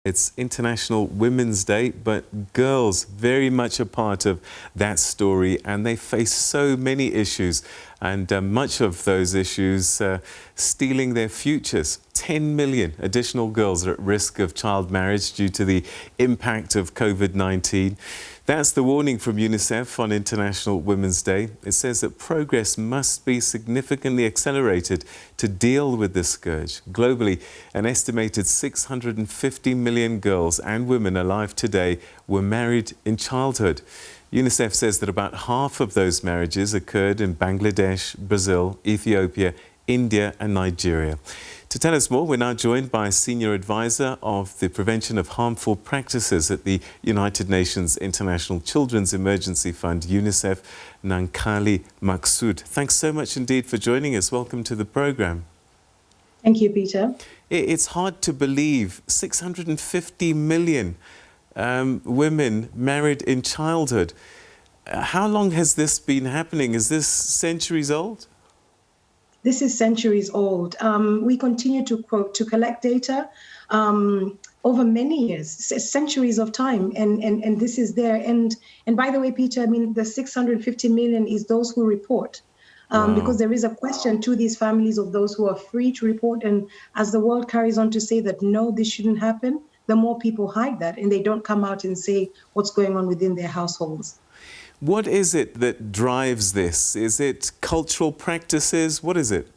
It's International Women's Day, but girls very much a part of that story, and they face so many issues, and much of those issues stealing their futures. 10 million additional girls are at risk of child marriage due to the impact of COVID-19. That's the warning from Unicef on International Women's Day. It says that progress must be significantly accelerated to deal with this scourge. Globally, an estimated 650 million girls and women alive today were married in childhood. Unicef says that about half of those marriages occurred in Bangladesh, Brazil, Ethiopia, India and Nigeria. To tell us more, we're now joined by a senior advisor of the prevention of harmful practices at the United Nations International Children's Emergency Fund, UNICEF, Nankali Maksud. Thanks so much indeed for joining us. Welcome to the program. Thank you, Peter. It's hard to believe 650 million women married in childhood. How long has this been happening? Is this centuries old? This is centuries old. We continue to collect data over many years, centuries of time, and this is there. And by the way, Peter, I mean, the 650 million is those who report, because there is a question to these families of those who are free to report. And as the world carries on to say that, no, this shouldn't happen, the more people hide that and they don't come out and say what's going on within their households. What is it that drives this? Is it cultural practices? What is it?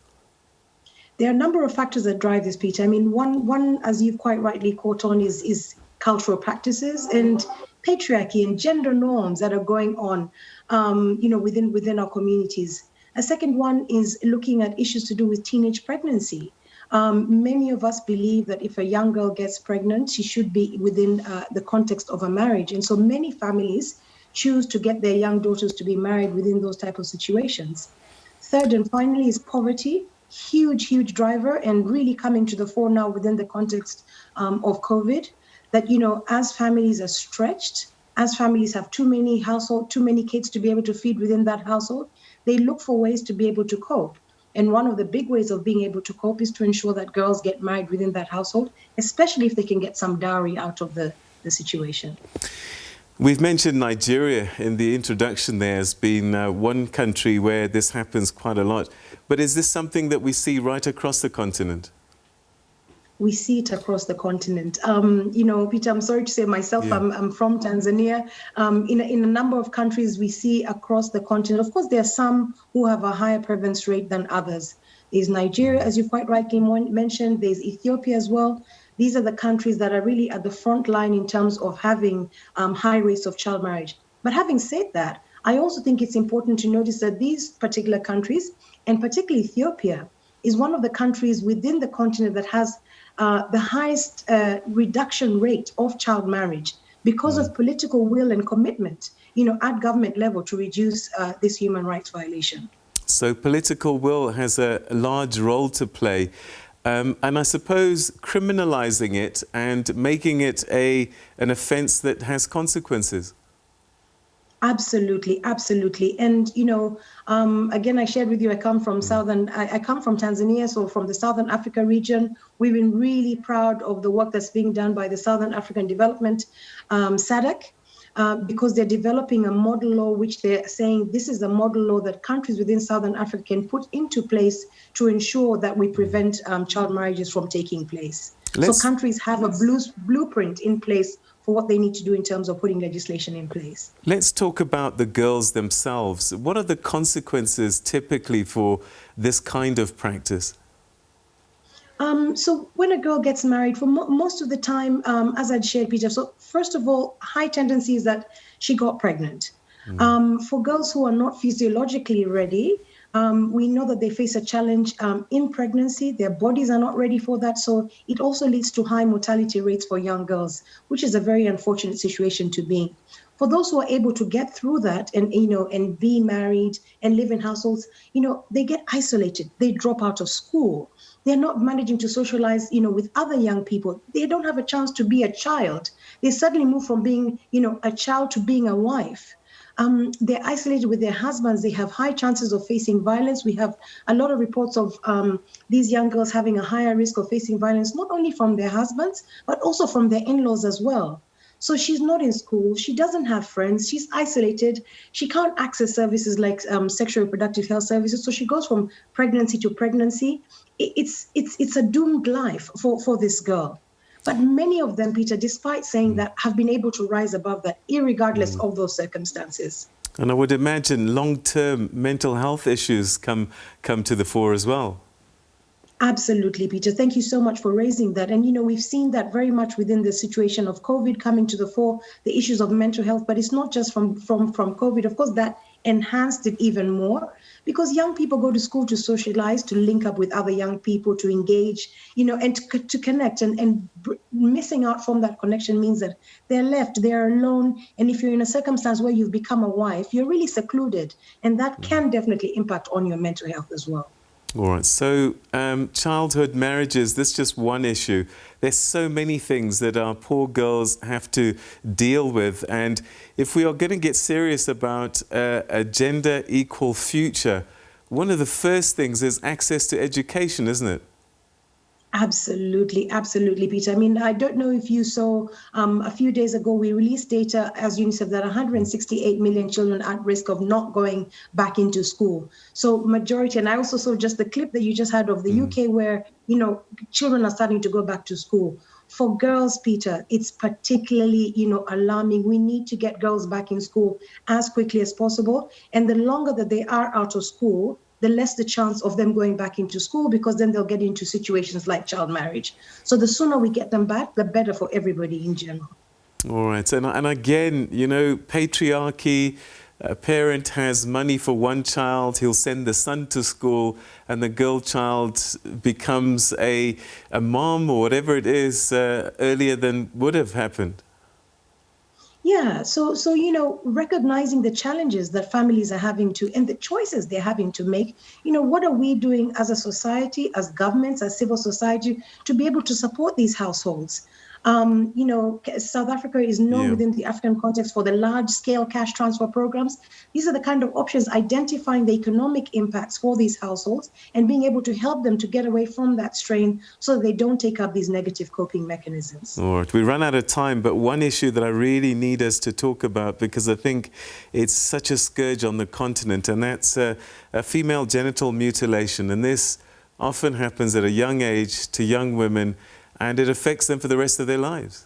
There are a number of factors that drive this, Peter. I mean, one, as you've quite rightly caught on, is cultural practices and patriarchy and gender norms that are going on, within our communities. A second one is looking at issues to do with teenage pregnancy. Many of us believe that if a young girl gets pregnant, she should be within the context of a marriage. And so many families choose to get their young daughters to be married within those type of situations. Third and finally is poverty, huge driver, and really coming to the fore now within the context of COVID, that, as families are stretched, as families have too many kids to be able to feed within that household, they look for ways to be able to cope. And one of the big ways of being able to cope is to ensure that girls get married within that household, especially if they can get some dowry out of the situation. We've mentioned Nigeria in the introduction there as being one country where this happens quite a lot. But is this something that we see right across the continent? We see it across the continent. Peter, I'm sorry to say myself, Yeah. I'm from Tanzania. In a number of countries, we see across the continent. Of course, there are some who have a higher prevalence rate than others. There's Nigeria, as you quite rightly mentioned. There's Ethiopia as well. These are the countries that are really at the front line in terms of having high rates of child marriage. But having said that, I also think it's important to notice that these particular countries, and particularly Ethiopia, is one of the countries within the continent that has the highest reduction rate of child marriage because of political will and commitment, at government level to reduce this human rights violation. So political will has a large role to play. And I suppose criminalizing it and making it an offense that has consequences. Absolutely. And, again, I shared with you, I come from Tanzania, so from the Southern Africa region. We've been really proud of the work that's being done by the Southern African Development, SADC, because they're developing a model law, which they're saying this is a model law that countries within Southern Africa can put into place to ensure that we prevent child marriages from taking place. So countries have a blueprint in place for what they need to do in terms of putting legislation in place. Let's talk about the girls themselves. What are the consequences typically for this kind of practice? So when a girl gets married, for most of the time, as I'd shared, Peter, so first of all, high tendency is that she got pregnant. For girls who are not physiologically ready, we know that they face a challenge in pregnancy. Their bodies are not ready for that. So it also leads to high mortality rates for young girls, which is a very unfortunate situation to be in. For those who are able to get through that and be married and live in households, they get isolated. They drop out of school. They're not managing to socialize, with other young people. They don't have a chance to be a child. They suddenly move from being, a child to being a wife. They're isolated with their husbands. They have high chances of facing violence. We have a lot of reports of these young girls having a higher risk of facing violence, not only from their husbands, but also from their in-laws as well. So she's not in school. She doesn't have friends. She's isolated. She can't access services like sexual reproductive health services. So she goes from pregnancy to pregnancy. It's a doomed life for this girl. But many of them, Peter, despite saying that, have been able to rise above that, irregardless of those circumstances. And I would imagine long-term mental health issues come to the fore as well. Absolutely, Peter. Thank you so much for raising that. And, we've seen that very much within the situation of COVID coming to the fore, the issues of mental health. But it's not just from COVID. Of course, that enhanced it even more because young people go to school to socialize, to link up with other young people, to engage, and to connect. And missing out from that connection means that they're left, they're alone. And if you're in a circumstance where you've become a wife, you're really secluded. And that can definitely impact on your mental health as well. All right, so childhood marriages, this is just one issue. There's so many things that our poor girls have to deal with. And if we are going to get serious about a gender equal future, one of the first things is access to education, isn't it? Absolutely, absolutely, Peter. I mean, I don't know if you saw a few days ago, we released data as UNICEF that 168 million children at risk of not going back into school. So majority, and I also saw just the clip that you just had of the UK where, children are starting to go back to school. For girls, Peter, it's particularly, alarming. We need to get girls back in school as quickly as possible. And the longer that they are out of school, the less the chance of them going back into school, because then they'll get into situations like child marriage. So the sooner we get them back, the better for everybody in general. All right. And again, patriarchy, a parent has money for one child, he'll send the son to school, and the girl child becomes a mom or whatever it is earlier than would have happened. Yeah, so recognizing the challenges that families are having to, and the choices they're having to make, what are we doing as a society, as governments, as civil society, to be able to support these households? South Africa is known within the African context for the large-scale cash transfer programs. These are the kind of options, identifying the economic impacts for these households and being able to help them to get away from that strain so that they don't take up these negative coping mechanisms. All right, we run out of time, but one issue that I really need us to talk about, because I think it's such a scourge on the continent, and that's a female genital mutilation. And this often happens at a young age to young women, and it affects them for the rest of their lives.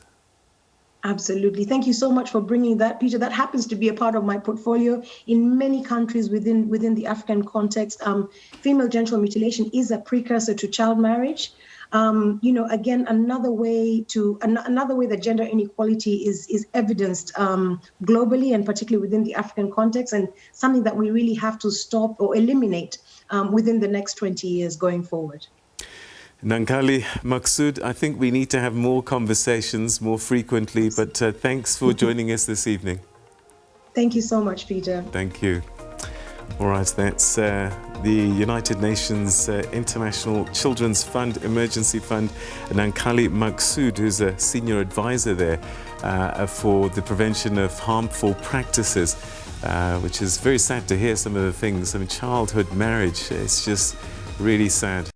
Absolutely. Thank you so much for bringing that, Peter. That happens to be a part of my portfolio in many countries within the African context. Female genital mutilation is a precursor to child marriage. Again, another way that gender inequality is evidenced globally, and particularly within the African context, and something that we really have to stop or eliminate within the next 20 years going forward. Nankali Maksud, I think we need to have more conversations more frequently, but thanks for joining us this evening. Thank you so much, Peter. Thank you. All right, that's the United Nations International Children's Fund, Emergency Fund, Nankali Maksud, who's a senior advisor there for the prevention of harmful practices, which is very sad to hear some of the things. I mean, childhood marriage, it's just really sad.